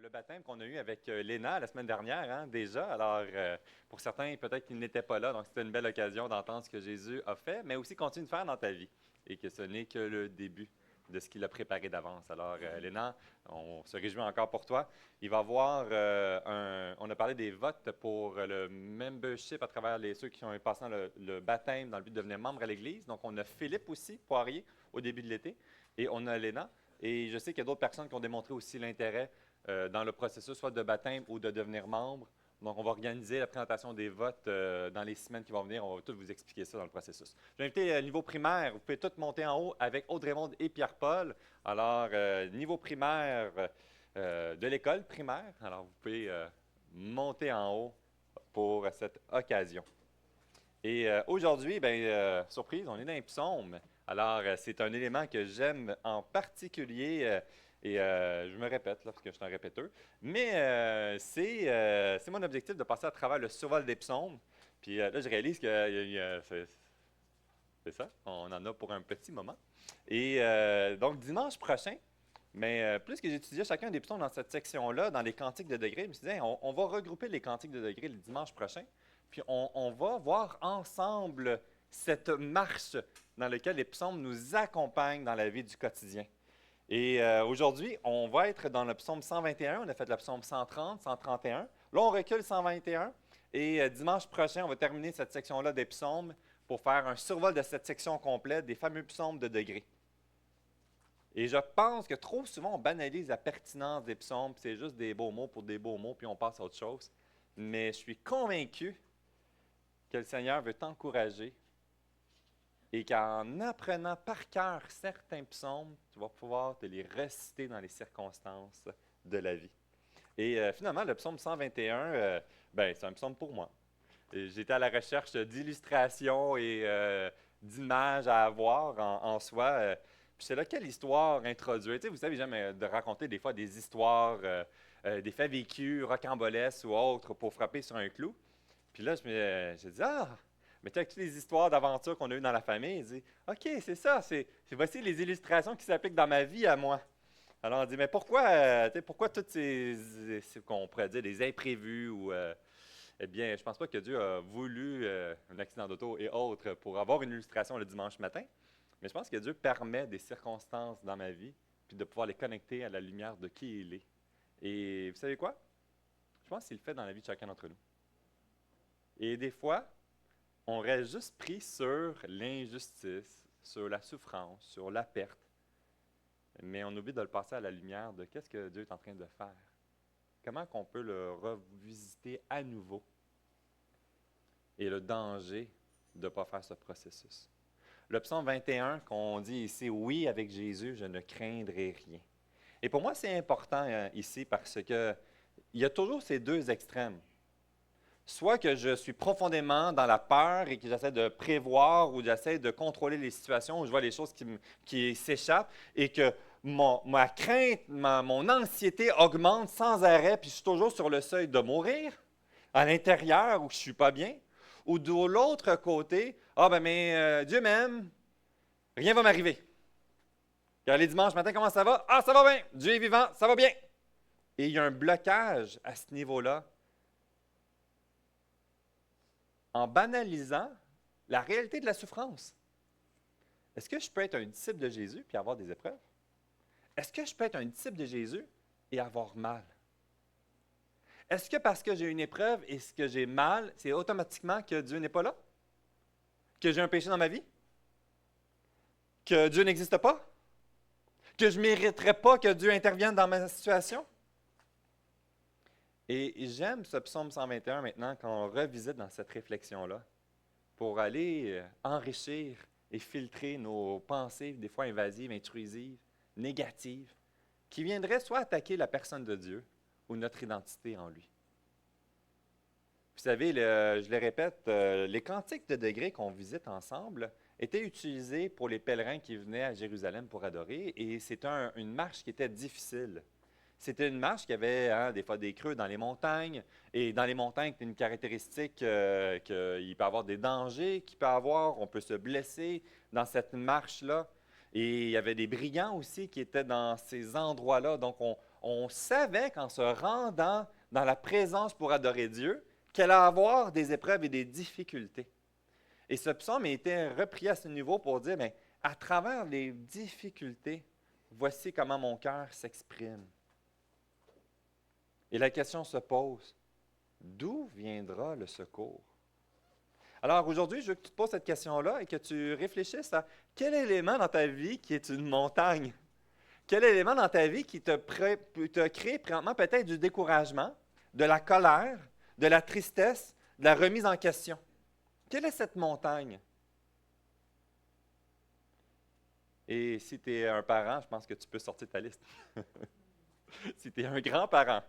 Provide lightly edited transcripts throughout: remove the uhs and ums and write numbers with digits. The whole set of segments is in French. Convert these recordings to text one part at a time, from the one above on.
le baptême qu'on a eu avec Léna la semaine dernière, hein, déjà. Alors, pour certains, peut-être qu'ils n'étaient pas là, donc c'était une belle occasion d'entendre ce que Jésus a fait, mais aussi continue de faire dans ta vie et que ce n'est que le début de ce qu'il a préparé d'avance. Alors, Léna, on se réjouit encore pour toi. Il va y avoir on a parlé des votes pour le membership à travers ceux qui ont passé dans le baptême dans le but de devenir membre à l'Église. Donc, on a Philippe aussi, Poirier, au début de l'été, et on a Léna. Et je sais qu'il y a d'autres personnes qui ont démontré aussi l'intérêt dans le processus, soit de baptême ou de devenir membre. Donc, on va organiser la présentation des votes dans les semaines qui vont venir. On va tout vous expliquer ça dans le processus. Je vais inviter niveau primaire. Vous pouvez tous monter en haut avec Audrey-Monde et Pierre-Paul. Alors, niveau primaire de l'école primaire. Alors, vous pouvez monter en haut pour cette occasion. Et aujourd'hui, bien, surprise, on est dans les psaumes. Alors, c'est un élément que j'aime en particulier, je me répète, là, parce que je suis un répéteur, mais c'est mon objectif de passer à travers le survol des psaumes. Puis là, je réalise que c'est ça, on en a pour un petit moment. Et donc, dimanche prochain, mais plus que j'étudiais chacun des psaumes dans cette section-là, dans les cantiques de degrés, je me suis dit, hey, on va regrouper les cantiques de degrés le dimanche prochain, puis on va voir ensemble cette marche dans laquelle les psaumes nous accompagnent dans la vie du quotidien. Et aujourd'hui, on va être dans le psaume 121. On a fait le psaume 130, 131. Là, on recule 121. Et dimanche prochain, on va terminer cette section-là des psaumes pour faire un survol de cette section complète des fameux psaumes de degrés. Et je pense que trop souvent, on banalise la pertinence des psaumes, puis c'est juste des beaux mots pour des beaux mots, puis on passe à autre chose. Mais je suis convaincu que le Seigneur veut t'encourager et qu'en apprenant par cœur certains psaumes, tu vas pouvoir te les réciter dans les circonstances de la vie. Et finalement, le psaume 121, ben, c'est un psaume pour moi. J'étais à la recherche d'illustrations et d'images à avoir en soi. Puis c'est là, quelle histoire introduire? Tu sais, vous savez, j'aime de raconter des fois des histoires, des faits vécus, rocambolesques ou autres, pour frapper sur un clou. Puis là, je dis, mais tu sais, avec toutes les histoires d'aventure qu'on a eues dans la famille, il dit, OK, c'est ça, voici les illustrations qui s'appliquent dans ma vie à moi. Alors on dit, mais pourquoi toutes qu'on pourrait dire, des imprévus ou, eh bien, je ne pense pas que Dieu a voulu un accident d'auto et autres pour avoir une illustration le dimanche matin, mais je pense que Dieu permet des circonstances dans ma vie, puis de pouvoir les connecter à la lumière de qui il est. Et vous savez quoi? Je pense qu'il le fait dans la vie de chacun d'entre nous. Et des fois, on reste juste pris sur l'injustice, sur la souffrance, sur la perte, mais on oublie de le passer à la lumière de qu'est-ce que Dieu est en train de faire. Comment qu'on peut le revisiter à nouveau et le danger de ne pas faire ce processus. Le psaume 21 qu'on dit ici, « Oui, avec Jésus, je ne craindrai rien ». Et pour moi, c'est important ici parce qu'il y a toujours ces deux extrêmes. Soit que je suis profondément dans la peur et que j'essaie de prévoir ou j'essaie de contrôler les situations où je vois les choses qui s'échappent et que ma crainte, mon anxiété augmente sans arrêt, puis je suis toujours sur le seuil de mourir à l'intérieur où je ne suis pas bien. Ou de l'autre côté, Dieu m'aime, rien ne va m'arriver. Car les dimanches matin, comment ça va? Ah, ça va bien, Dieu est vivant, ça va bien. Et il y a un blocage à ce niveau-là. En banalisant la réalité de la souffrance. Est-ce que je peux être un disciple de Jésus et avoir des épreuves? Est-ce que je peux être un disciple de Jésus et avoir mal? Est-ce que parce que j'ai une épreuve et que j'ai mal, c'est automatiquement que Dieu n'est pas là? Que j'ai un péché dans ma vie? Que Dieu n'existe pas? Que je ne mériterais pas que Dieu intervienne dans ma situation? Et j'aime ce psaume 121 maintenant qu'on revisite dans cette réflexion-là pour aller enrichir et filtrer nos pensées, des fois invasives, intrusives, négatives, qui viendraient soit attaquer la personne de Dieu ou notre identité en lui. Vous savez, je le répète, les cantiques de degrés qu'on visite ensemble étaient utilisés pour les pèlerins qui venaient à Jérusalem pour adorer et c'était une marche qui était difficile. C'était une marche qui avait des fois des creux dans les montagnes. Et dans les montagnes, c'est une caractéristique qu'il peut y avoir des dangers, on peut se blesser dans cette marche-là. Et il y avait des brigands aussi qui étaient dans ces endroits-là. Donc, on savait qu'en se rendant dans la présence pour adorer Dieu, qu'elle allait avoir des épreuves et des difficultés. Et ce psaume a été repris à ce niveau pour dire, bien, à travers les difficultés, voici comment mon cœur s'exprime. Et la question se pose, d'où viendra le secours? Alors aujourd'hui, je veux que tu te poses cette question-là et que tu réfléchisses à quel élément dans ta vie qui est une montagne? Quel élément dans ta vie qui t'a créé présentement peut-être du découragement, de la colère, de la tristesse, de la remise en question? Quelle est cette montagne? Et si tu es un parent, je pense que tu peux sortir ta liste. Si tu es un grand-parent,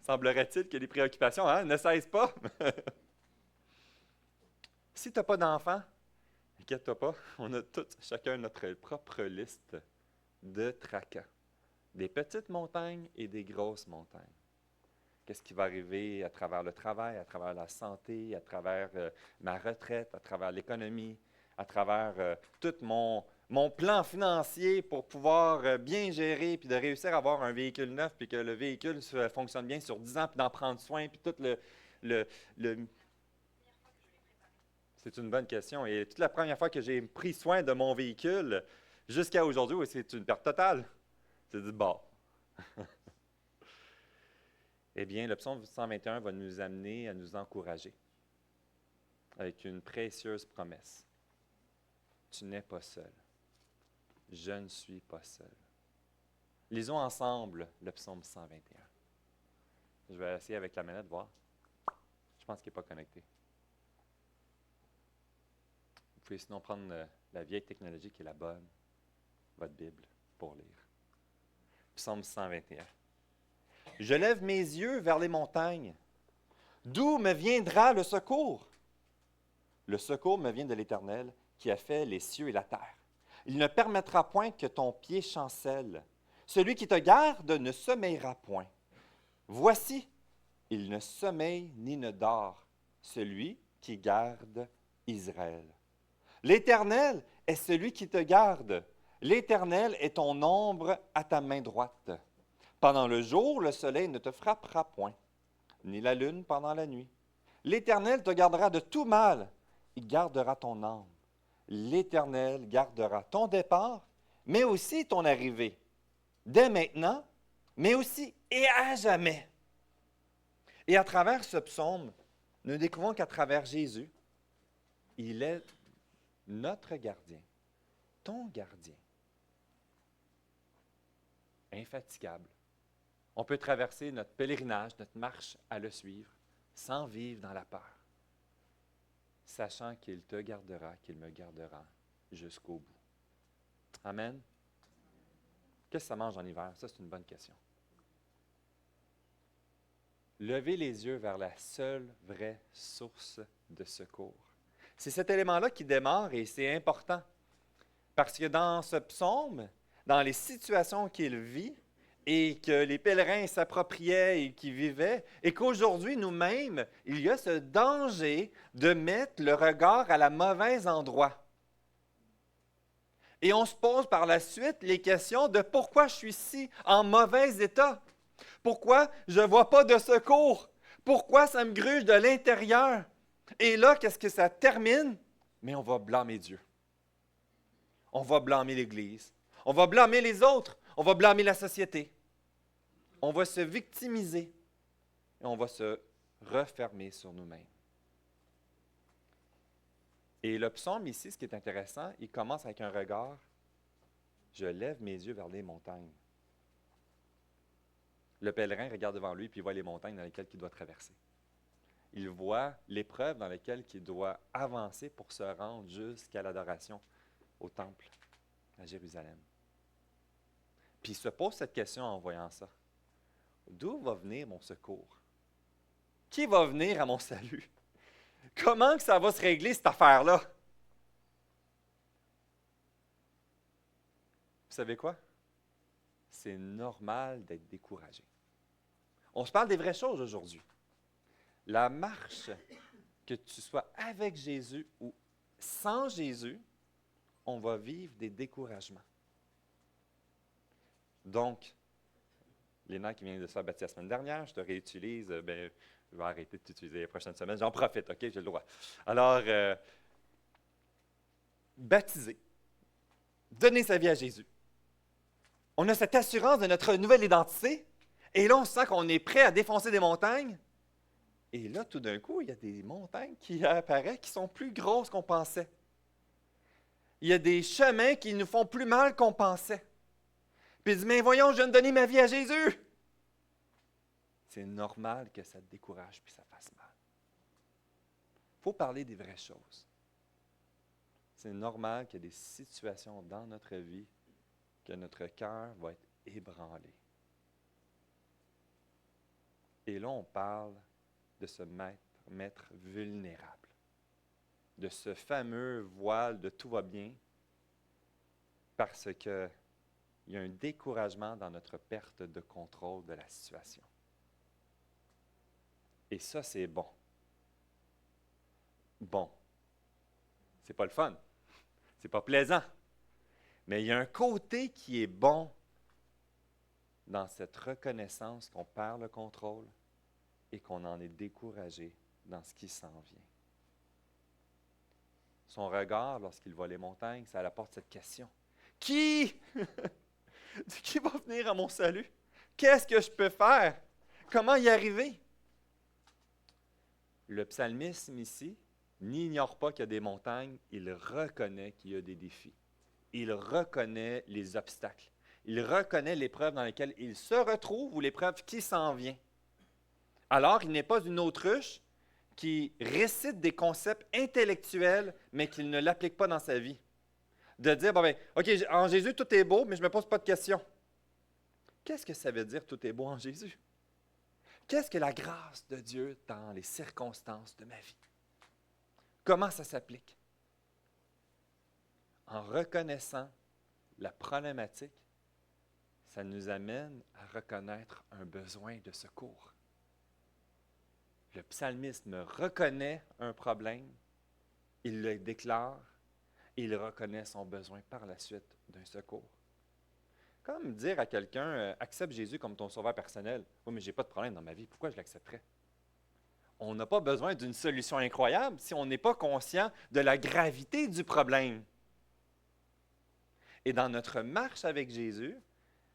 semblerait-il que les préoccupations ne cessent pas. Si tu n'as pas d'enfant, inquiète-toi pas, on a tous, chacun notre propre liste de tracas. Des petites montagnes et des grosses montagnes. Qu'est-ce qui va arriver à travers le travail, à travers la santé, à travers ma retraite, à travers l'économie, à travers tout mon plan financier pour pouvoir bien gérer puis de réussir à avoir un véhicule neuf puis que le véhicule fonctionne bien sur 10 ans puis d'en prendre soin puis tout le C'est une bonne question. Et toute la première fois que j'ai pris soin de mon véhicule, jusqu'à aujourd'hui, oui, c'est une perte totale. C'est du bon. Eh bien, le psaume 121 va nous amener à nous encourager avec une précieuse promesse. Tu n'es pas seul. Je ne suis pas seul. Lisons ensemble le psaume 121. Je vais essayer avec la manette de voir. Je pense qu'il n'est pas connecté. Vous pouvez sinon prendre la vieille technologie qui est la bonne, votre Bible, pour lire. Psaume 121. Je lève mes yeux vers les montagnes. D'où me viendra le secours? Le secours me vient de l'Éternel qui a fait les cieux et la terre. Il ne permettra point que ton pied chancelle. Celui qui te garde ne sommeillera point. Voici, il ne sommeille ni ne dort, celui qui garde Israël. L'Éternel est celui qui te garde. L'Éternel est ton ombre à ta main droite. Pendant le jour, le soleil ne te frappera point, ni la lune pendant la nuit. L'Éternel te gardera de tout mal. Il gardera ton âme. L'Éternel gardera ton départ, mais aussi ton arrivée, dès maintenant, mais aussi et à jamais. Et à travers ce psaume, nous découvrons qu'à travers Jésus, il est notre gardien, ton gardien, infatigable. On peut traverser notre pèlerinage, notre marche à le suivre, sans vivre dans la peur, sachant qu'il te gardera, qu'il me gardera jusqu'au bout. Amen. Qu'est-ce que ça mange en hiver? Ça, c'est une bonne question. Levez les yeux vers la seule vraie source de secours. C'est cet élément-là qui démarre et c'est important. Parce que dans ce psaume, dans les situations qu'il vit et que les pèlerins s'appropriaient et qui vivaient, et qu'aujourd'hui, nous-mêmes, il y a ce danger de mettre le regard à la mauvaise endroit. Et on se pose par la suite les questions de pourquoi je suis si en mauvais état. Pourquoi je ne vois pas de secours? Pourquoi ça me gruge de l'intérieur? Et là, qu'est-ce que ça termine? Mais on va blâmer Dieu. On va blâmer l'Église. On va blâmer les autres. On va blâmer la société. On va se victimiser. Et on va se refermer sur nous-mêmes. Et le psaume ici, ce qui est intéressant, il commence avec un regard. Je lève mes yeux vers les montagnes. Le pèlerin regarde devant lui puis il voit les montagnes dans lesquelles il doit traverser. Il voit l'épreuve dans laquelle il doit avancer pour se rendre jusqu'à l'adoration au temple à Jérusalem. Puis il se pose cette question en voyant ça. D'où va venir mon secours? Qui va venir à mon salut? Comment que ça va se régler cette affaire-là? Vous savez quoi? C'est normal d'être découragé. On se parle des vraies choses aujourd'hui. La marche, que tu sois avec Jésus ou sans Jésus, on va vivre des découragements. Donc, Léna qui vient de se faire baptiser la semaine dernière, je te réutilise, je vais arrêter de t'utiliser les prochaines semaines. J'en profite, OK? J'ai le droit. Alors, baptiser, donner sa vie à Jésus. On a cette assurance de notre nouvelle identité, et là, on sent qu'on est prêt à défoncer des montagnes. Et là, tout d'un coup, il y a des montagnes qui apparaissent qui sont plus grosses qu'on pensait. Il y a des chemins qui nous font plus mal qu'on pensait. Puis il dit, mais voyons, je viens de donner ma vie à Jésus. C'est normal que ça te décourage puis ça fasse mal. Il faut parler des vraies choses. C'est normal qu'il y ait des situations dans notre vie que notre cœur va être ébranlé. Et là, on parle de se mettre vulnérable, de ce fameux voile de tout va bien, parce qu'il y a un découragement dans notre perte de contrôle de la situation. Et ça, c'est bon. Bon. C'est pas le fun. C'est pas plaisant. Mais il y a un côté qui est bon dans cette reconnaissance qu'on perd le contrôle et qu'on en est découragé dans ce qui s'en vient. Son regard, lorsqu'il voit les montagnes, ça apporte cette question. Qui va venir à mon salut? Qu'est-ce que je peux faire? Comment y arriver? Le psalmiste ici n'ignore pas qu'il y a des montagnes, il reconnaît qu'il y a des défis. Il reconnaît les obstacles. Il reconnaît l'épreuve dans laquelle il se retrouve ou l'épreuve qui s'en vient. Alors, il n'est pas une autruche qui récite des concepts intellectuels, mais qu'il ne l'applique pas dans sa vie. De dire, OK, en Jésus, tout est beau, mais je ne me pose pas de questions. Qu'est-ce que ça veut dire, tout est beau en Jésus? Qu'est-ce que la grâce de Dieu dans les circonstances de ma vie? Comment ça s'applique? En reconnaissant la problématique, ça nous amène à reconnaître un besoin de secours. Le psalmiste reconnaît un problème, il le déclare, et il reconnaît son besoin par la suite d'un secours. Comme dire à quelqu'un, accepte Jésus comme ton sauveur personnel. Oui, mais je n'ai pas de problème dans ma vie, pourquoi je l'accepterais? On n'a pas besoin d'une solution incroyable si on n'est pas conscient de la gravité du problème. Et dans notre marche avec Jésus,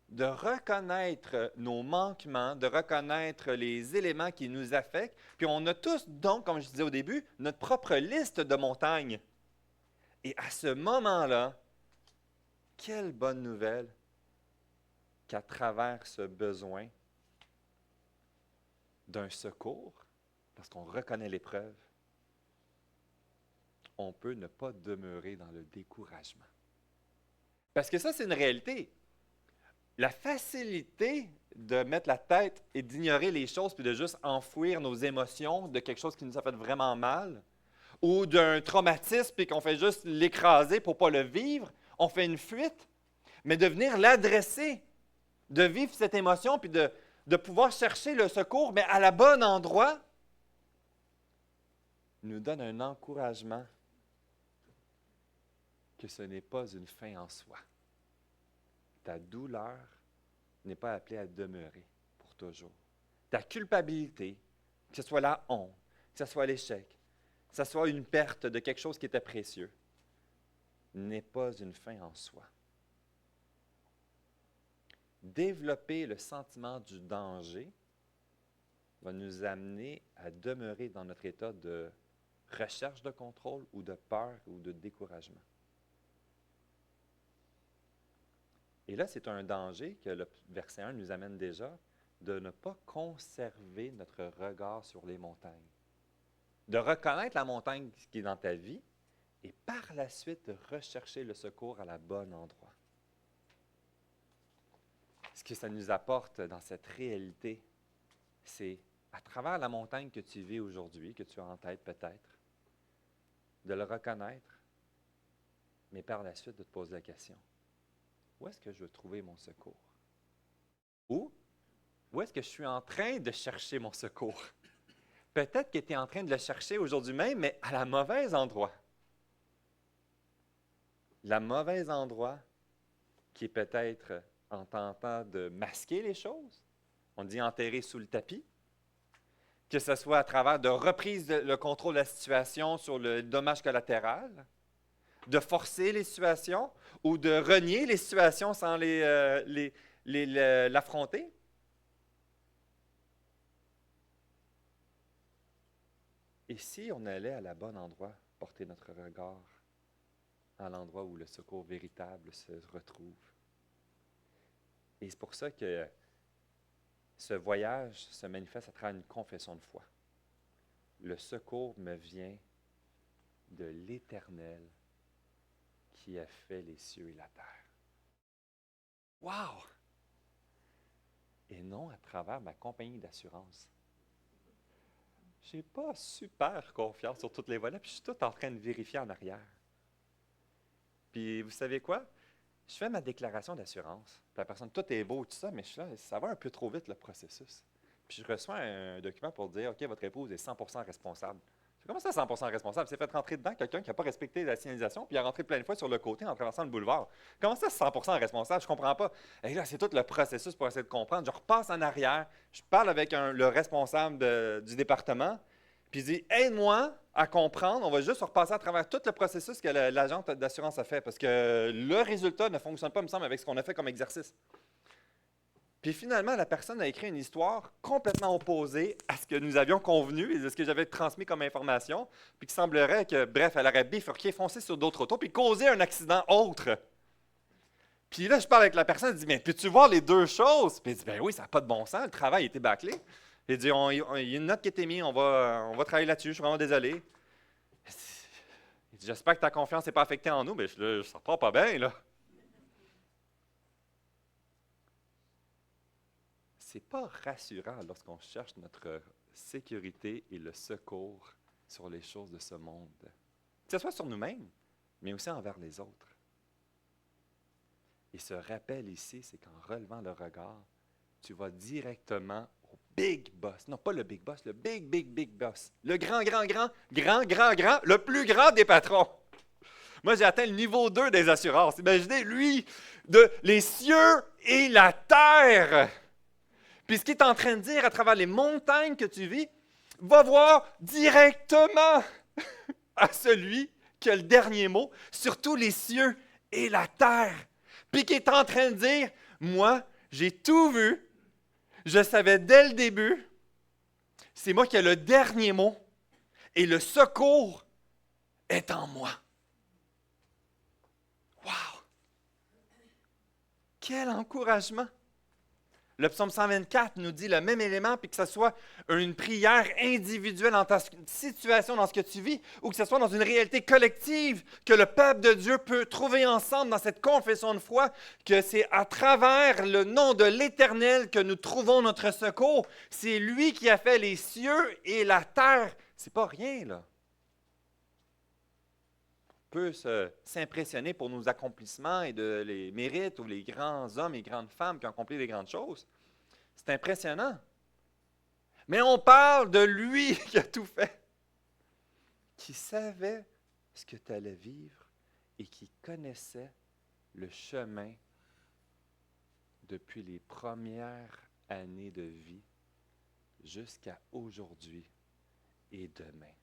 de reconnaître nos manquements, de reconnaître les éléments qui nous affectent. Puis on a tous, donc, comme je disais au début, notre propre liste de montagnes. Et à ce moment-là, quelle bonne nouvelle qu'à travers ce besoin d'un secours, parce qu'on reconnaît l'épreuve, on peut ne pas demeurer dans le découragement. Parce que ça, c'est une réalité. La facilité de mettre la tête et d'ignorer les choses puis de juste enfouir nos émotions de quelque chose qui nous a fait vraiment mal ou d'un traumatisme puis qu'on fait juste l'écraser pour ne pas le vivre, on fait une fuite. Mais de venir l'adresser, de vivre cette émotion puis de pouvoir chercher le secours, mais à la bonne endroit, nous donne un encouragement que ce n'est pas une fin en soi. Ta douleur n'est pas appelée à demeurer pour toujours. Ta culpabilité, que ce soit la honte, que ce soit l'échec, que ce soit une perte de quelque chose qui était précieux, n'est pas une fin en soi. Développer le sentiment du danger va nous amener à demeurer dans notre état de recherche de contrôle ou de peur ou de découragement. Et là, c'est un danger que le verset 1 nous amène déjà, de ne pas conserver notre regard sur les montagnes. De reconnaître la montagne qui est dans ta vie et par la suite de rechercher le secours à la bonne endroit. Ce que ça nous apporte dans cette réalité, c'est à travers la montagne que tu vis aujourd'hui, que tu as en tête peut-être, de le reconnaître, mais par la suite de te poser la question. Où est-ce que je veux trouver mon secours? Où est-ce que je suis en train de chercher mon secours? Peut-être que tu es en train de le chercher aujourd'hui même, mais à la mauvaise endroit. La mauvaise endroit qui est peut-être en tentant de masquer les choses, On dit enterrer sous le tapis, que ce soit à travers de reprise de le contrôle de la situation sur le dommage collatéral, de forcer les situations ou de renier les situations sans l'affronter. Et si on allait à la bonne endroit, porter notre regard à l'endroit où le secours véritable se retrouve. Et c'est pour ça que ce voyage se manifeste à travers une confession de foi. Le secours me vient de l'Éternel qui a fait les cieux et la terre. Wow! Et non à travers ma compagnie d'assurance. Je n'ai pas super confiance sur tous les volets, puis je suis tout en train de vérifier en arrière. Puis vous savez quoi? Je fais ma déclaration d'assurance. Puis la personne, tout est beau, tout ça, mais je suis là, ça va un peu trop vite le processus. Puis je reçois un document pour dire, OK, votre épouse est 100% responsable. Comment ça, 100% responsable? C'est fait rentrer dedans quelqu'un qui n'a pas respecté la signalisation, puis il a rentré plein de fois sur le côté en traversant le boulevard. Comment ça, 100% responsable? Je ne comprends pas. Et là, c'est tout le processus pour essayer de comprendre. Je repasse en arrière, je parle avec le responsable du département, puis il dit, aide-moi à comprendre. On va juste repasser à travers tout le processus que l'agente d'assurance a fait, parce que le résultat ne fonctionne pas, me semble, avec ce qu'on a fait comme exercice. Puis finalement, la personne a écrit une histoire complètement opposée à ce que nous avions convenu et de ce que j'avais transmis comme information, puis qu'il semblerait que, bref, elle aurait bifurqué, foncé sur d'autres autos, puis causé un accident autre. Puis là, je parle avec la personne, elle dit, mais peux-tu voir les deux choses? Puis elle dit, ben oui, ça n'a pas de bon sens, le travail a été bâclé. Il dit, il y a une note qui a été mise, on va travailler là-dessus, je suis vraiment désolé. Il dit, j'espère que ta confiance n'est pas affectée en nous, mais je ne reprends pas bien, là. Ce n'est pas rassurant lorsqu'on cherche notre sécurité et le secours sur les choses de ce monde. Que ce soit sur nous-mêmes, mais aussi envers les autres. Et ce rappel ici, c'est qu'en relevant le regard, tu vas directement au big boss. Non, pas le big boss, le big boss. Le grand, le plus grand des patrons. Moi, j'ai atteint le niveau 2 des assurances. Imaginez, lui, les cieux et la terre. Puis ce qu'il est en train de dire à travers les montagnes que tu vis, va voir directement à celui qui a le dernier mot sur tous les cieux et la terre. Puis qui est en train de dire, moi, j'ai tout vu, je savais dès le début, c'est moi qui ai le dernier mot et le secours est en moi. Wow! Quel encouragement! Le psaume 124 nous dit le même élément, puis que ce soit une prière individuelle dans ta situation, dans ce que tu vis, ou que ce soit dans une réalité collective que le peuple de Dieu peut trouver ensemble dans cette confession de foi, que c'est à travers le nom de l'Éternel que nous trouvons notre secours. C'est lui qui a fait les cieux et la terre. C'est pas rien, là. On peut s'impressionner pour nos accomplissements et les mérites ou les grands hommes et grandes femmes qui ont accompli des grandes choses. C'est impressionnant. Mais on parle de lui qui a tout fait, qui savait ce que tu allais vivre et qui connaissait le chemin depuis les premières années de vie jusqu'à aujourd'hui et demain.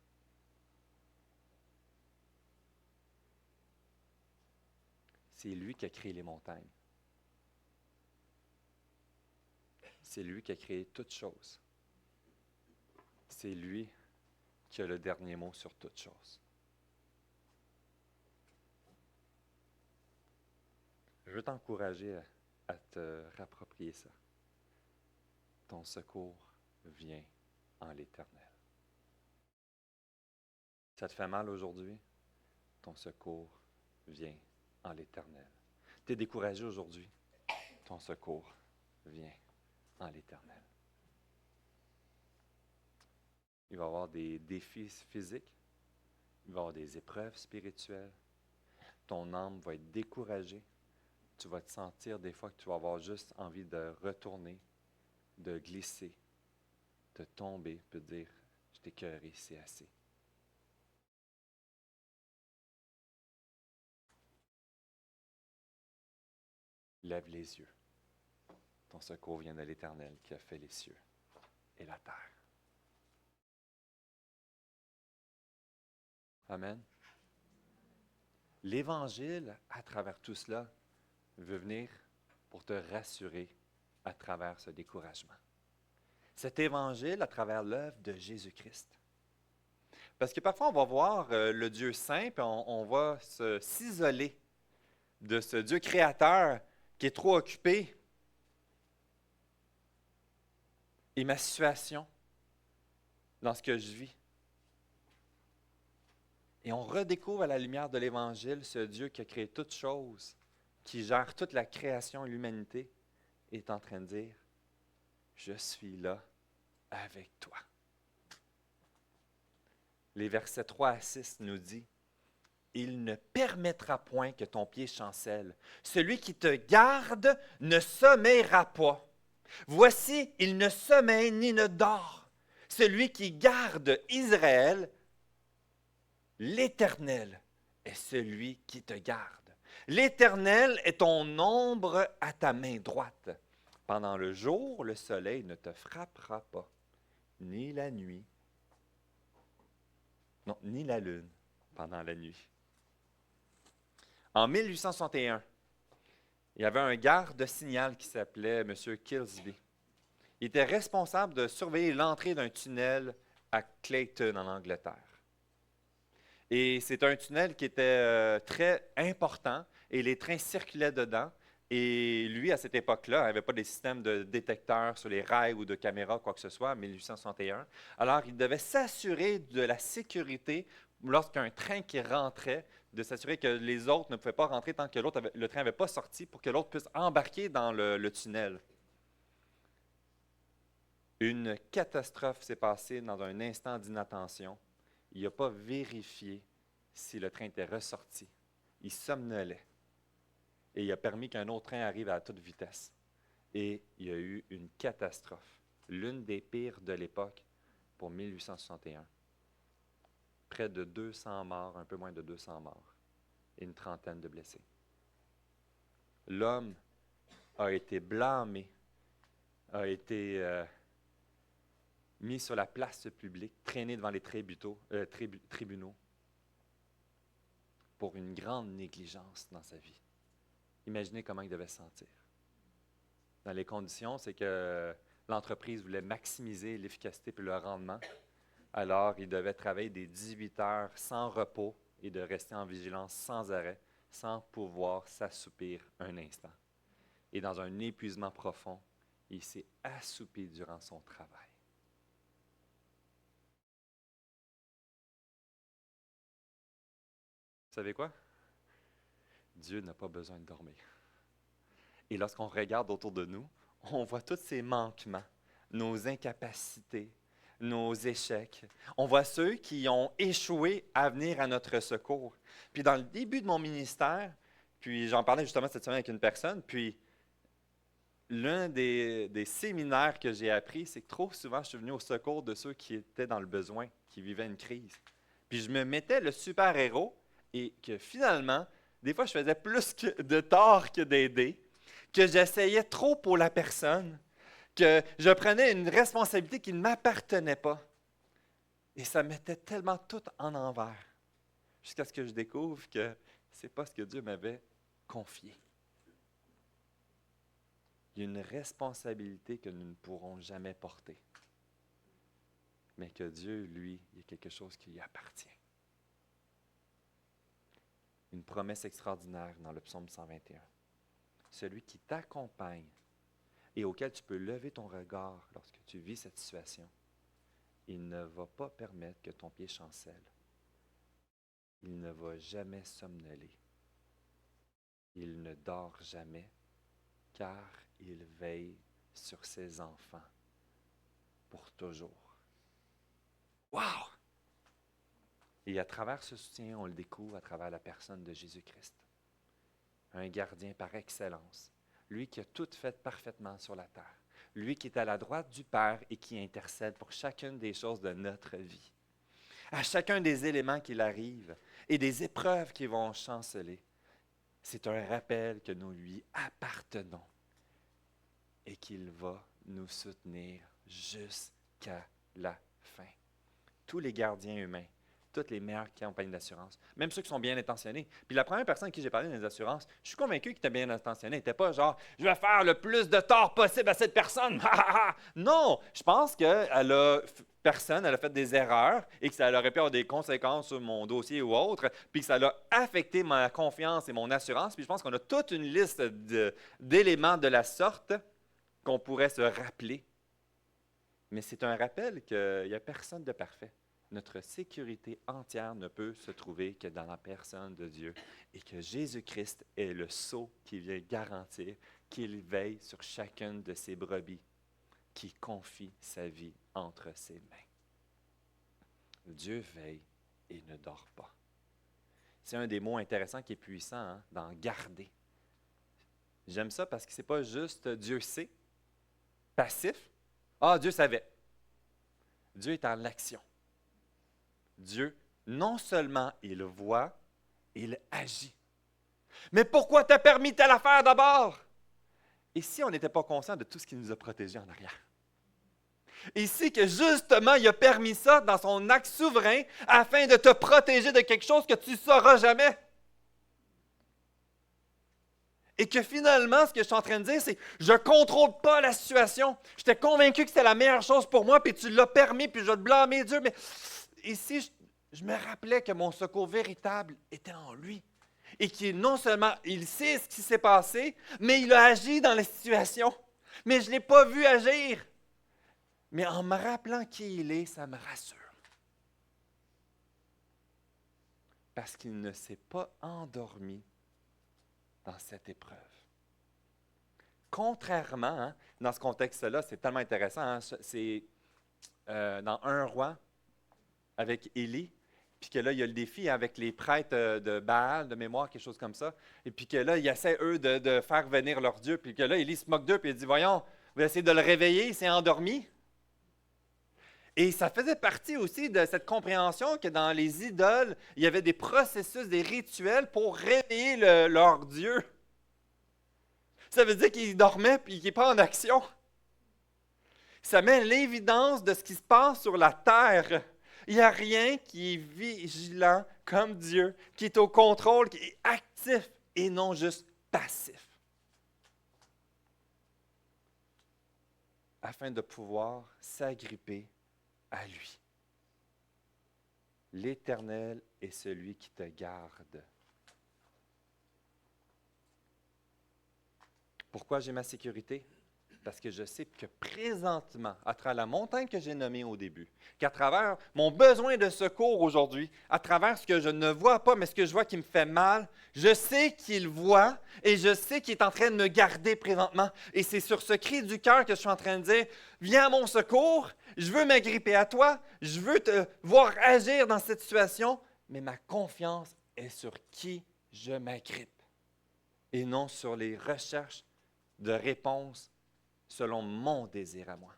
C'est lui qui a créé les montagnes. C'est lui qui a créé toutes choses. C'est lui qui a le dernier mot sur toutes choses. Je veux t'encourager à te rapproprier ça. Ton secours vient en l'Éternel. Ça te fait mal aujourd'hui? Ton secours vient en l'Éternel. Tu es découragé aujourd'hui? Ton secours vient en l'Éternel. Il va y avoir des défis physiques, il va y avoir des épreuves spirituelles. Ton âme va être découragée. Tu vas te sentir des fois que tu vas avoir juste envie de retourner, de glisser, de tomber, puis de dire, je t'ai écœuré, c'est assez. Lève les yeux. Ton secours vient de l'Éternel qui a fait les cieux et la terre. Amen. L'Évangile, à travers tout cela, veut venir pour te rassurer à travers ce découragement. Cet Évangile, à travers l'œuvre de Jésus-Christ. Parce que parfois, on va voir le Dieu saint, puis on va s'isoler de ce Dieu créateur qui est trop occupé. Et ma situation dans ce que je vis. Et on redécouvre à la lumière de l'Évangile ce Dieu qui a créé toutes choses, qui gère toute la création et l'humanité, est en train de dire, je suis là avec toi. Les versets 3 à 6 nous disent, il ne permettra point que ton pied chancelle. Celui qui te garde ne sommeillera pas. Voici, il ne sommeille ni ne dort. Celui qui garde Israël, l'Éternel est celui qui te garde. L'Éternel est ton ombre à ta main droite. Pendant le jour, le soleil ne te frappera pas, ni la nuit, non, ni la lune pendant la nuit. En 1861, il y avait un garde signal qui s'appelait M. Kilsby. Il était responsable de surveiller l'entrée d'un tunnel à Clayton, en Angleterre. Et c'est un tunnel qui était très important et les trains circulaient dedans. Et lui, à cette époque-là, n'avait pas des systèmes de détecteurs sur les rails ou de caméras, quoi que ce soit, en 1861. Alors, il devait s'assurer de la sécurité lorsqu'un train qui rentrait, de s'assurer que les autres ne pouvaient pas rentrer tant que le train n'avait pas sorti pour que l'autre puisse embarquer dans le tunnel. Une catastrophe s'est passée dans un instant d'inattention. Il n'a pas vérifié si le train était ressorti. Il somnolait. Et il a permis qu'un autre train arrive à toute vitesse. Et il y a eu une catastrophe, l'une des pires de l'époque pour 1861. Près de 200 morts, un peu moins de 200 morts, et une trentaine de blessés. L'homme a été blâmé, a été mis sur la place publique, traîné devant les tribunaux pour une grande négligence dans sa vie. Imaginez comment il devait se sentir. Dans les conditions, c'est que l'entreprise voulait maximiser l'efficacité et le rendement. Alors, il devait travailler des 18 heures sans repos et de rester en vigilance sans arrêt, sans pouvoir s'assoupir un instant. Et dans un épuisement profond, il s'est assoupi durant son travail. Vous savez quoi? Dieu n'a pas besoin de dormir. Et lorsqu'on regarde autour de nous, on voit tous ces manquements, nos incapacités, nos échecs. On voit ceux qui ont échoué à venir à notre secours. Puis dans le début de mon ministère, puis j'en parlais justement cette semaine avec une personne, puis l'un des séminaires que j'ai appris, c'est que trop souvent, je suis venu au secours de ceux qui étaient dans le besoin, qui vivaient une crise. Puis je me mettais le super-héros et que finalement, des fois, je faisais plus de tort que d'aider, que j'essayais trop pour la personne, que je prenais une responsabilité qui ne m'appartenait pas. Et ça mettait tellement tout en envers, jusqu'à ce que je découvre que ce n'est pas ce que Dieu m'avait confié. Il y a une responsabilité que nous ne pourrons jamais porter, mais que Dieu, lui, il y a quelque chose qui lui appartient. Une promesse extraordinaire dans le psaume 121. Celui qui t'accompagne et auquel tu peux lever ton regard lorsque tu vis cette situation, il ne va pas permettre que ton pied chancelle. Il ne va jamais somnoler. Il ne dort jamais, car il veille sur ses enfants pour toujours. Wow! Et à travers ce soutien, on le découvre à travers la personne de Jésus-Christ. Un gardien par excellence. Lui qui a tout fait parfaitement sur la terre. Lui qui est à la droite du Père et qui intercède pour chacune des choses de notre vie. À chacun des éléments qui arrivent et des épreuves qui vont chanceler, c'est un rappel que nous lui appartenons. et qu'il va nous soutenir jusqu'à la fin. Tous les gardiens humains, toutes les mères qui ont compagnie d'assurance, même ceux qui sont bien intentionnés. Puis la première personne à qui j'ai parlé des assurances, je suis convaincu qu'il était bien intentionné. Il n'était pas genre, je vais faire le plus de tort possible à cette personne. Non, je pense qu'elle a fait des erreurs et que ça aurait pu avoir des conséquences sur mon dossier ou autre, puis que ça a affecté ma confiance et mon assurance. Puis je pense qu'on a toute une liste d'éléments de la sorte qu'on pourrait se rappeler. Mais c'est un rappel qu'il n'y a personne de parfait. Notre sécurité entière ne peut se trouver que dans la personne de Dieu et que Jésus-Christ est le sceau qui vient garantir qu'il veille sur chacune de ses brebis, qui confie sa vie entre ses mains. Dieu veille et ne dort pas. C'est un des mots intéressants qui est puissant, hein, d'en garder. J'aime ça parce que ce n'est pas juste Dieu sait, passif. Ah, Dieu savait. Dieu est en action. Dieu, non seulement il voit, il agit. Mais pourquoi t'as permis telle affaire d'abord? Et si on n'était pas conscient de tout ce qui nous a protégés en arrière? Et si que justement, il a permis ça dans son acte souverain afin de te protéger de quelque chose que tu ne sauras jamais? Et que finalement, ce que je suis en train de dire, c'est je ne contrôle pas la situation. J'étais convaincu que c'était la meilleure chose pour moi, puis tu l'as permis, puis je vais te blâmer Dieu, mais ici, je me rappelais que mon secours véritable était en lui. Et qu'il non seulement, il sait ce qui s'est passé, mais il a agi dans la situation. Mais je ne l'ai pas vu agir. Mais en me rappelant qui il est, ça me rassure. Parce qu'il ne s'est pas endormi dans cette épreuve. Contrairement, hein, dans ce contexte-là, c'est tellement intéressant, hein, c'est dans 1 Roi, avec Élie, puis que là, il y a le défi avec les prêtres de Baal, de mémoire, quelque chose comme ça, et puis que là, ils essaient, eux, de faire venir leur Dieu, puis que là, Élie se moque d'eux, puis il dit, voyons, vous essayez de le réveiller, il s'est endormi. Et ça faisait partie aussi de cette compréhension que dans les idoles, il y avait des processus, des rituels pour réveiller leur Dieu. Ça veut dire qu'il dormait puis qu'il n'est pas en action. Ça met l'évidence de ce qui se passe sur la terre. Il n'y a rien qui est vigilant comme Dieu, qui est au contrôle, qui est actif et non juste passif. Afin de pouvoir s'agripper à lui. L'Éternel est celui qui te garde. Pourquoi j'ai ma sécurité? Parce que je sais que présentement, à travers la montagne que j'ai nommée au début, qu'à travers mon besoin de secours aujourd'hui, à travers ce que je ne vois pas, mais ce que je vois qui me fait mal, je sais qu'il voit et je sais qu'il est en train de me garder présentement. Et c'est sur ce cri du cœur que je suis en train de dire, viens à mon secours, je veux m'agripper à toi, je veux te voir agir dans cette situation, mais ma confiance est sur qui je m'agrippe et non sur les recherches de réponses selon mon désir à moi.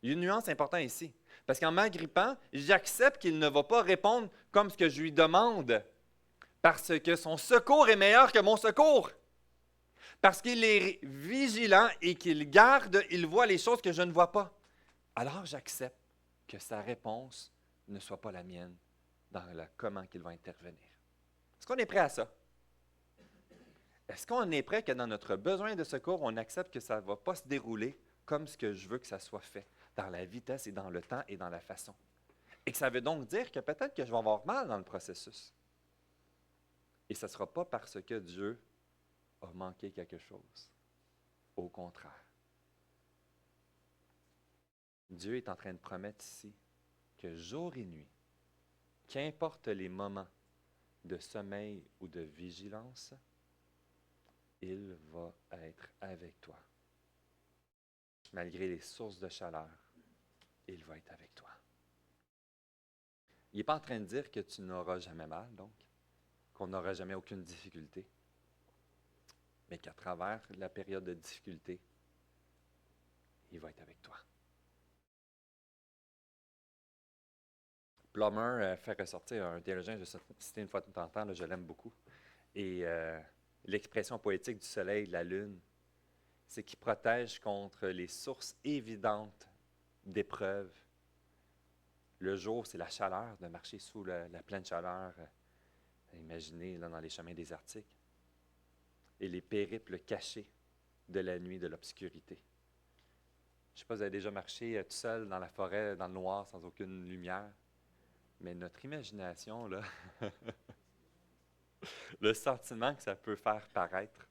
Il y a une nuance importante ici, parce qu'en m'agrippant, j'accepte qu'il ne va pas répondre comme ce que je lui demande, parce que son secours est meilleur que mon secours. Parce qu'il est vigilant et qu'il garde, il voit les choses que je ne vois pas. Alors j'accepte que sa réponse ne soit pas la mienne dans comment qu'il va intervenir. Est-ce qu'on est prêt à ça? Est-ce qu'on est prêt que dans notre besoin de secours, on accepte que ça ne va pas se dérouler comme ce que je veux que ça soit fait, dans la vitesse et dans le temps et dans la façon? Et que ça veut donc dire que peut-être que je vais avoir mal dans le processus. Et ce ne sera pas parce que Dieu a manqué quelque chose. Au contraire. Dieu est en train de promettre ici que jour et nuit, qu'importe les moments de sommeil ou de vigilance, il va être avec toi. Malgré les sources de chaleur, il va être avec toi. Il n'est pas en train de dire que tu n'auras jamais mal, donc, qu'on n'aura jamais aucune difficulté, mais qu'à travers la période de difficulté, il va être avec toi. Plummer fait ressortir un théologien, je vais citer une fois de temps en temps, là, je l'aime beaucoup, et l'expression poétique du soleil, de la lune, c'est qu'il protège contre les sources évidentes d'épreuves. Le jour, c'est la chaleur, de marcher sous la pleine chaleur, imaginez là, dans les chemins désertiques. Et les périples cachés de la nuit, de l'obscurité. Je ne sais pas, vous avez déjà marché tout seul dans la forêt, dans le noir, sans aucune lumière. Mais notre imagination, là, le sentiment que ça peut faire paraître,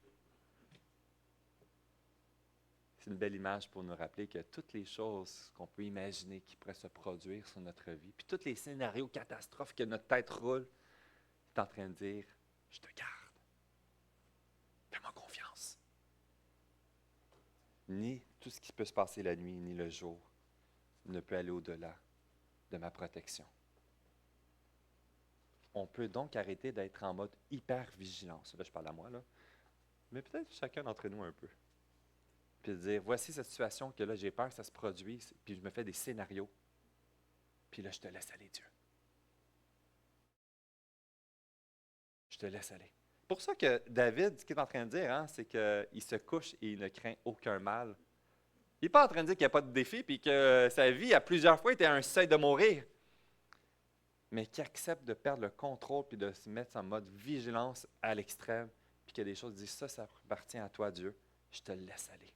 c'est une belle image pour nous rappeler que toutes les choses qu'on peut imaginer qui pourraient se produire sur notre vie, puis tous les scénarios catastrophes que notre tête roule, est en train de dire, je te garde. Fais-moi confiance. Ni tout ce qui peut se passer la nuit, ni le jour, ne peut aller au-delà de ma protection. On peut donc arrêter d'être en mode hyper-vigilance. Là, je parle à moi, là. Mais peut-être chacun d'entre nous un peu. Puis de dire, voici cette situation que là, j'ai peur que ça se produise, puis je me fais des scénarios. Puis là, je te laisse aller, Dieu. Je te laisse aller. Pour ça que David, ce qu'il est en train de dire, hein, c'est qu'il se couche et il ne craint aucun mal. Il n'est pas en train de dire qu'il n'y a pas de défi, puis que sa vie, à plusieurs fois, était à un seuil de mourir. Mais qui accepte de perdre le contrôle puis de se mettre en mode vigilance à l'extrême, puis qu'il y a des choses qui disent ça appartient à toi, Dieu, je te le laisse aller.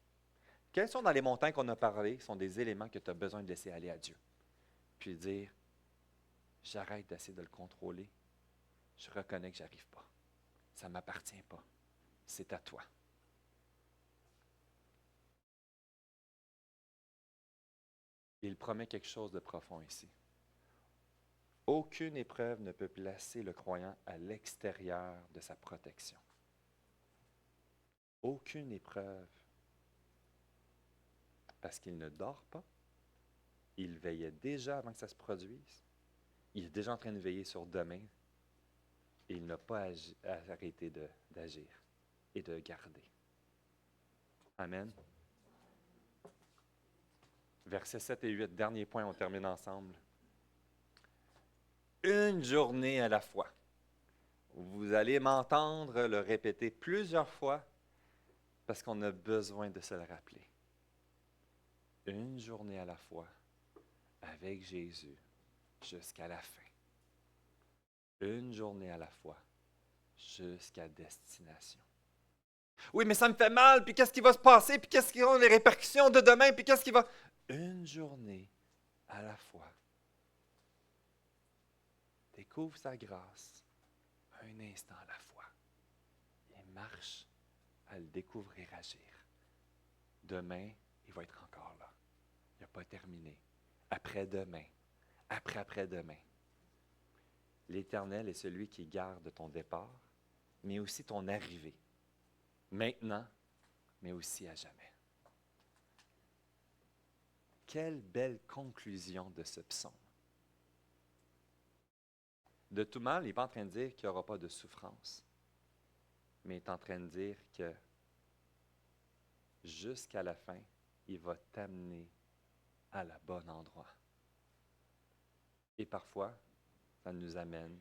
Quelles sont dans les montagnes qu'on a parlé sont des éléments que tu as besoin de laisser aller à Dieu. Puis dire, j'arrête d'essayer de le contrôler, je reconnais que je n'y arrive pas. Ça ne m'appartient pas, c'est à toi. Il promet quelque chose de profond ici. Aucune épreuve ne peut placer le croyant à l'extérieur de sa protection. Aucune épreuve. Parce qu'il ne dort pas. Il veillait déjà avant que ça se produise. Il est déjà en train de veiller sur demain. Et il n'a pas arrêté d'agir et de garder. Amen. Versets 7 et 8, dernier point, on termine ensemble. Une journée à la fois. Vous allez m'entendre le répéter plusieurs fois parce qu'on a besoin de se le rappeler. Une journée à la fois avec Jésus jusqu'à la fin. Une journée à la fois jusqu'à destination. Oui, mais ça me fait mal, puis qu'est-ce qui va se passer, puis qu'est-ce qui sont les répercussions de demain, puis qu'est-ce qui va... Une journée à la fois. Découvre sa grâce un instant à la fois et marche à le découvrir agir. Demain, il va être encore là. Il n'a pas terminé. Après-demain, après-après-demain. L'Éternel est celui qui garde ton départ, mais aussi ton arrivée. Maintenant, mais aussi à jamais. Quelle belle conclusion de ce psaume. De tout mal, il n'est pas en train de dire qu'il n'y aura pas de souffrance, mais il est en train de dire que jusqu'à la fin, il va t'amener à la bonne endroit. Et parfois, ça nous amène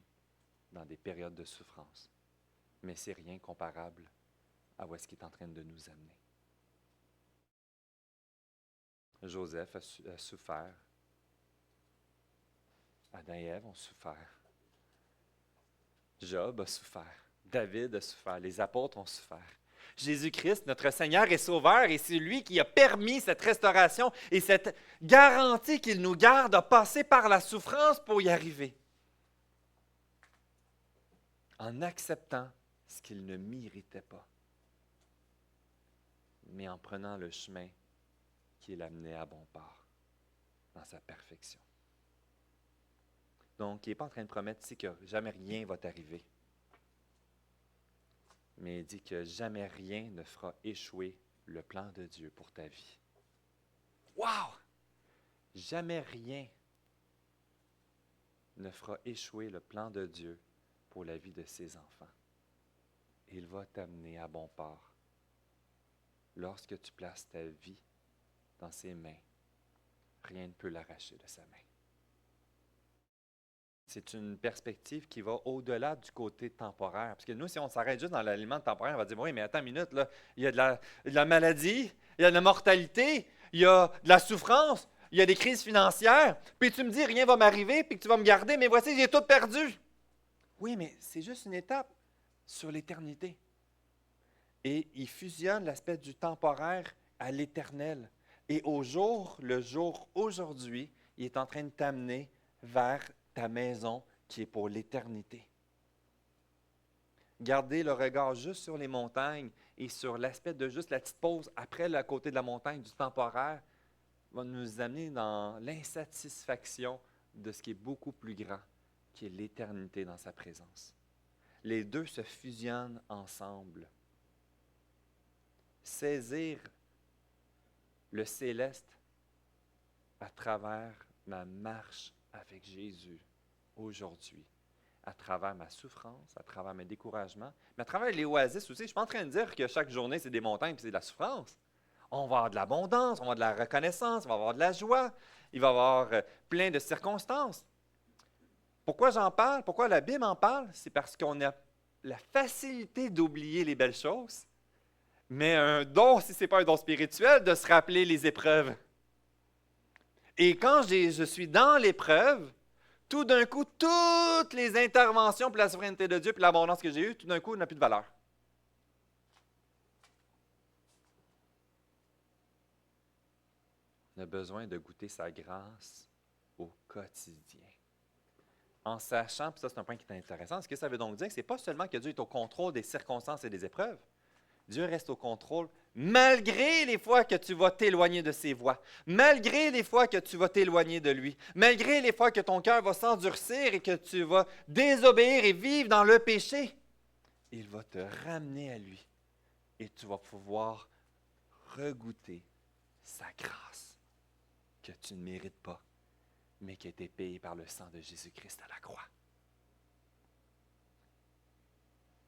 dans des périodes de souffrance, mais c'est rien comparable à où est-ce qu'il est en train de nous amener. Joseph a souffert. Adam et Ève ont souffert. Job a souffert. David a souffert. Les apôtres ont souffert. Jésus-Christ, notre Seigneur et Sauveur, et c'est lui qui a permis cette restauration et cette garantie qu'il nous garde à passer par la souffrance pour y arriver. En acceptant ce qu'il ne méritait pas, mais en prenant le chemin qui l'amenait à bon port, dans sa perfection. Donc, il n'est pas en train de promettre ici que jamais rien va t'arriver. Mais il dit que jamais rien ne fera échouer le plan de Dieu pour ta vie. Wow! Jamais rien ne fera échouer le plan de Dieu pour la vie de ses enfants. Il va t'amener à bon port. Lorsque tu places ta vie dans ses mains, rien ne peut l'arracher de sa main. C'est une perspective qui va au-delà du côté temporaire. Parce que nous, si on s'arrête juste dans l'aliment temporaire, on va dire, oui, mais attends une minute, là, il y a de la maladie, il y a de la mortalité, il y a de la souffrance, il y a des crises financières, puis tu me dis, rien va m'arriver, puis que tu vas me garder, mais voici, j'ai tout perdu. Oui, mais c'est juste une étape sur l'éternité. Et il fusionne l'aspect du temporaire à l'éternel. Et le jour aujourd'hui, il est en train de t'amener vers ta maison qui est pour l'éternité. Gardez le regard juste sur les montagnes et sur l'aspect de juste la petite pause après le côté de la montagne du temporaire va nous amener dans l'insatisfaction de ce qui est beaucoup plus grand, qui est l'éternité dans sa présence. Les deux se fusionnent ensemble. Saisir le céleste à travers ma marche avec Jésus aujourd'hui, à travers ma souffrance, à travers mes découragements, mais à travers les oasis aussi. Je ne suis pas en train de dire que chaque journée, c'est des montagnes et c'est de la souffrance. On va avoir de l'abondance, on va avoir de la reconnaissance, on va avoir de la joie, il va y avoir plein de circonstances. Pourquoi j'en parle? Pourquoi la Bible en parle? C'est parce qu'on a la facilité d'oublier les belles choses, mais un don, si ce n'est pas un don spirituel, de se rappeler les épreuves. Et quand je suis dans l'épreuve, tout d'un coup, toutes les interventions pour la souveraineté de Dieu et l'abondance que j'ai eue, tout d'un coup, n'a plus de valeur. On a besoin de goûter sa grâce au quotidien. En sachant, puis ça c'est un point qui est intéressant, ce que ça veut donc dire, ce n'est pas seulement que Dieu est au contrôle des circonstances et des épreuves. Dieu reste au contrôle malgré les fois que tu vas t'éloigner de ses voies, malgré les fois que tu vas t'éloigner de lui, malgré les fois que ton cœur va s'endurcir et que tu vas désobéir et vivre dans le péché. Il va te ramener à lui et tu vas pouvoir regoûter sa grâce que tu ne mérites pas, mais qui a été payée par le sang de Jésus-Christ à la croix.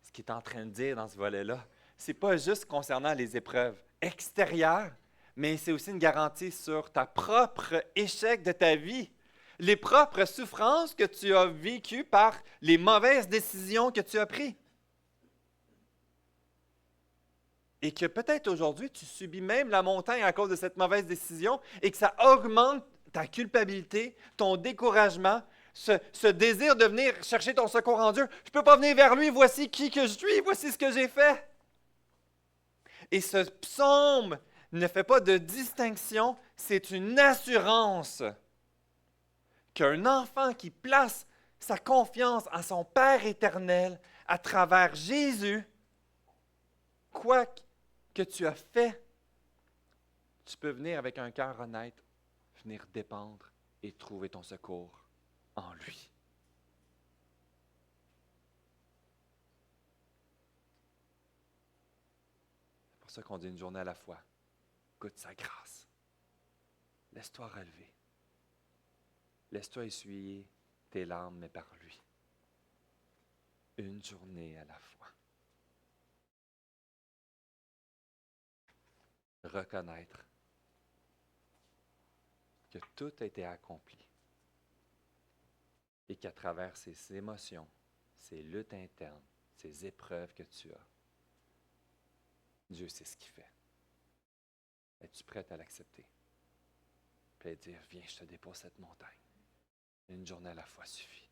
Ce qu'il est en train de dire dans ce volet-là, ce n'est pas juste concernant les épreuves extérieures, mais c'est aussi une garantie sur ta propre échec de ta vie, les propres souffrances que tu as vécues par les mauvaises décisions que tu as prises. Et que peut-être aujourd'hui, tu subis même la montagne à cause de cette mauvaise décision et que ça augmente ta culpabilité, ton découragement, ce désir de venir chercher ton secours en Dieu. Je ne peux pas venir vers lui, voici qui que je suis, voici ce que j'ai fait. Et ce psaume ne fait pas de distinction, c'est une assurance qu'un enfant qui place sa confiance en son Père éternel à travers Jésus, quoi que tu as fait, tu peux venir avec un cœur honnête, venir dépendre et trouver ton secours en lui. C'est pour ça qu'on dit une journée à la fois. Goûte sa grâce. Laisse-toi relever. Laisse-toi essuyer tes larmes, mais par lui. Une journée à la fois. Reconnaître que tout a été accompli et qu'à travers ces émotions, ces luttes internes, ces épreuves que tu as, Dieu sait ce qu'il fait. Es-tu prête à l'accepter? Puis à dire, viens, je te dépose cette montagne. Une journée à la fois suffit.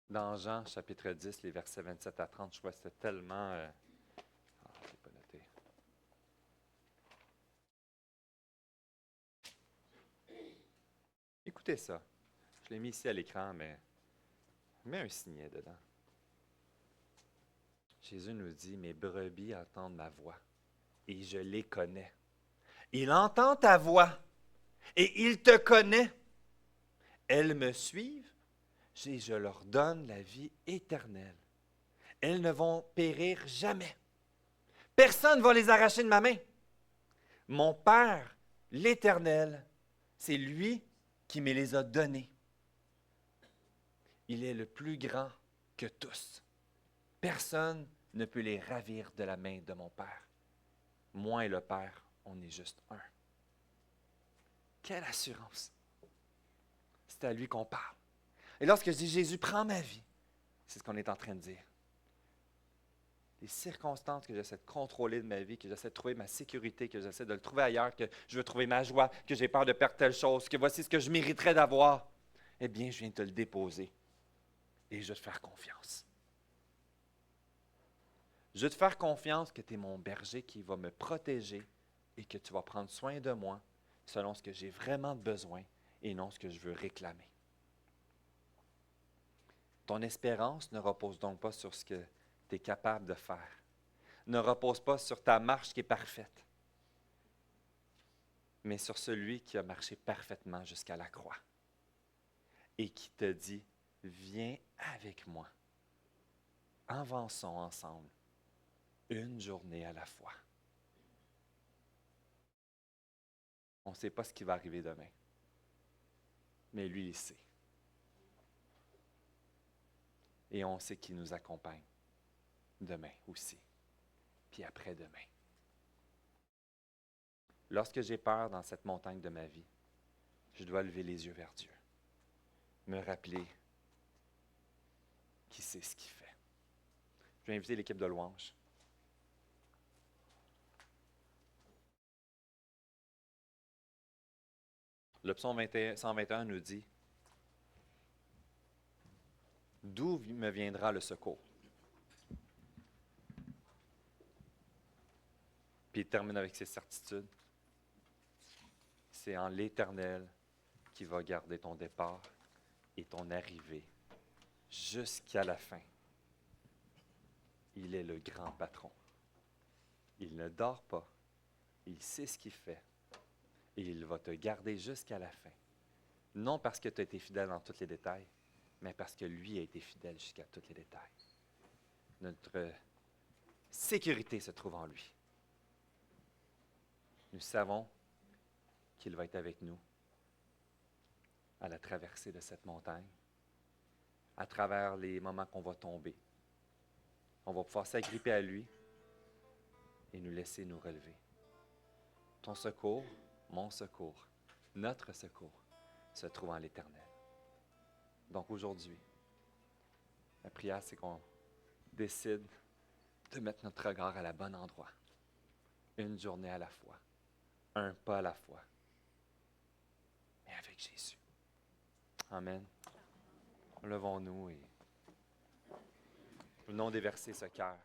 Dans Jean, chapitre 10, les versets 27 à 30, je vois que c'était tellement... je ne l'ai pas noté. Écoutez ça. Je l'ai mis ici à l'écran, mais je mets un signet dedans. Jésus nous dit, mes brebis entendent ma voix et je les connais. Il entend ta voix et il te connaît. Elles me suivent et je leur donne la vie éternelle. Elles ne vont périr jamais. Personne ne va les arracher de ma main. Mon Père, l'Éternel, c'est lui qui me les a donnés. Il est le plus grand que tous. Personne ne peut les ravir de la main de mon Père. Moi et le Père, on est juste un. Quelle assurance! C'est à lui qu'on parle. Et lorsque je dis Jésus, prends ma vie, c'est ce qu'on est en train de dire. Les circonstances que j'essaie de contrôler de ma vie, que j'essaie de trouver ma sécurité, que j'essaie de le trouver ailleurs, que je veux trouver ma joie, que j'ai peur de perdre telle chose, que voici ce que je mériterais d'avoir, eh bien, je viens te le déposer et je vais te faire confiance. Je vais te faire confiance que tu es mon berger qui va me protéger et que tu vas prendre soin de moi selon ce que j'ai vraiment besoin et non ce que je veux réclamer. Ton espérance ne repose donc pas sur ce que tu es capable de faire. Ne repose pas sur ta marche qui est parfaite, mais sur celui qui a marché parfaitement jusqu'à la croix et qui te dit, viens avec moi. Avançons ensemble, une journée à la fois. On ne sait pas ce qui va arriver demain, mais lui, il sait. Et on sait qu'il nous accompagne demain aussi, puis après-demain. Lorsque j'ai peur dans cette montagne de ma vie, je dois lever les yeux vers Dieu, me rappeler qu'il sait ce qu'il fait. Je vais inviter l'équipe de louange. Le psaume 121 nous dit « D'où me viendra le secours? » Puis il termine avec ses certitudes. C'est en l'Éternel qui va garder ton départ et ton arrivée jusqu'à la fin. Il est le grand patron. Il ne dort pas. Il sait ce qu'il fait. Et il va te garder jusqu'à la fin. Non parce que tu as été fidèle dans tous les détails, mais parce que lui a été fidèle jusqu'à tous les détails. Notre sécurité se trouve en lui. Nous savons qu'il va être avec nous à la traversée de cette montagne, à travers les moments qu'on va tomber. On va pouvoir s'agripper à lui et nous laisser nous relever. Ton secours, mon secours, notre secours se trouve en l'Éternel. Donc aujourd'hui, la prière, c'est qu'on décide de mettre notre regard à la bonne endroit. Une journée à la fois, un pas à la fois, mais avec Jésus. Amen. Levons-nous et venons déverser ce cœur.